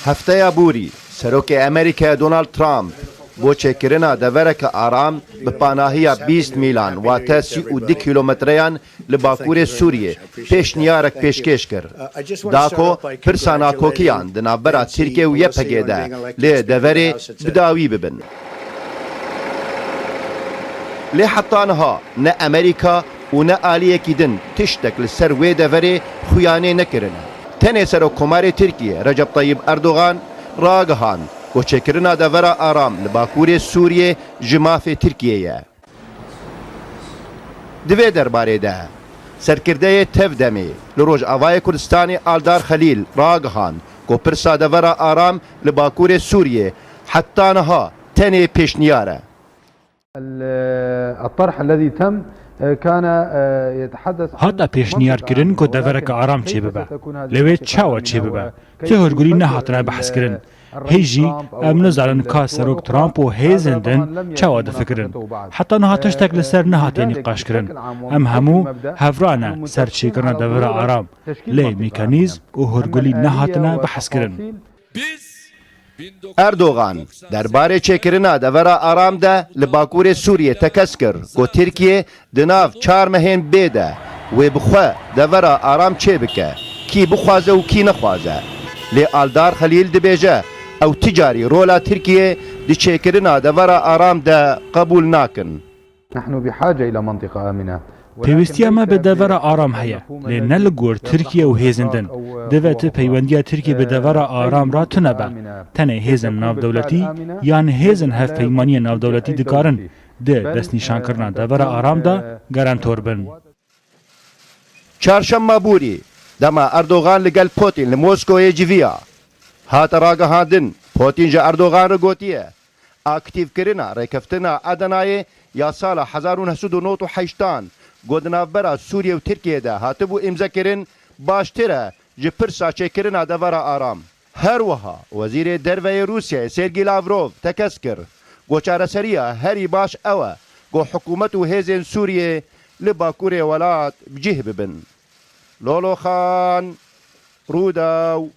هەفتەیە بووری سەرۆکی ئەمریکا دۆناڵد ترامپ بۆ چێکردنا دەڤەرێکە ئارام بە پاناهیە 20 میلان واتە 32 کیلۆمەتریان لە باکوورێ سووریێ پێشنیارێک پێشکەش کرد. داکۆ پرسا ناکۆکیان دنابەرە تورکیە و یەپەگێدا لێ دەڤەرێ بداوی ببن. لێ حەتانەها نە ئەمریکا و نە ئالیەکی دن تشتێک لەسەر وێ دەڤەرێ خویانێ نەکردن. تەنێ سەرۆک کۆمارێ تورکیە ڕەجەب طەیب ئەردۆغان ڕاگەهاند گۆچێکردنا دەڤەرە ئارام لە باکوورێ سووریێ ji mafê Tirkiyeyê. Divê derbarê de serkirdeyê Tevdemê li Rojavayê Kurdistanê Aldar Xelîl ragihand ku pirsa devera aram li bakurê Sûriyê heta niha tenê pêşniyar e. الطرح الذي تم كان يتحدث هاتا پێشنیارکردن کۆ دەڤەرەکە ئارام چێ ببە لەوێ چاوە چێ ببە تێ هەرگولی نەهاتنە بەحسکردن هێژی ئەم نەزانن کا سەرۆک ترامپ و هێزندن چاوە دەفکردن حتا نەها تشتێک لەسەر نەهاتێنی قاشکردن ئەم هەموو هەڤرانە سەر چێکردنا دەڤەرە ئارام لێ میکانیزم و هەرگولی نەهاتنە بەحسکردن. ئەردۆغان دەربارەی چێکردنا دەڤەرە ئارامدا لە باکوورێ سووریێ تەکەس کرد کۆ تورکیە دناو 4 مەهێن بێدە وێ بخوا دەڤەرە ئارام چێ بکە کی بخوازە و کی نەخوازە. لێ ئالدار خەلیل دەبێژە ئەو تجاری ڕۆلا تورکیە دی چێکردنا دەڤەرە ئارامدا قبول ناکن. نحن بحاجة إلى منطقة آمنة. پێویستی ئەمە بە دەڤەرە ئارام هەیە لێ نە لە گۆر تورکیە و هێزندن دەبێت پەیوەندیە تورکی بە دەڤەرە ئارام را تونەبە تەنێ هێزن ناودەوڵەتی یان هێزن هەفپەیمانیە ناودەوڵەتی دکارن دێ دەستنیشانکردنا دەڤەرە ئارامدا گەرانتۆر بن. چارشەممە بووری دەما ئەردۆغان لەگەل پۆتین لە مۆسکۆیە جڤیە هاتە ڕاگەهاندن پۆتینجە ئەردۆغان ڕگۆتیە ئاکتیڤکردنا ڕێکەفتنا ئەدەنایە یا ساڵە 1998 گۆدناڤبەرە سووریە و تورکیەدا هاتبوو ئیمزەکردن باشترە ji pirsa çêkirina devera aram. Her wiha Wezîrê Derveyê Rûsyayê Sergî Lavrov tekez kir got çareseriya herî baş ew e got hikûmet û hêzên Sûriyê li bakurê welat bicih bibin. Loloxan Rûdaw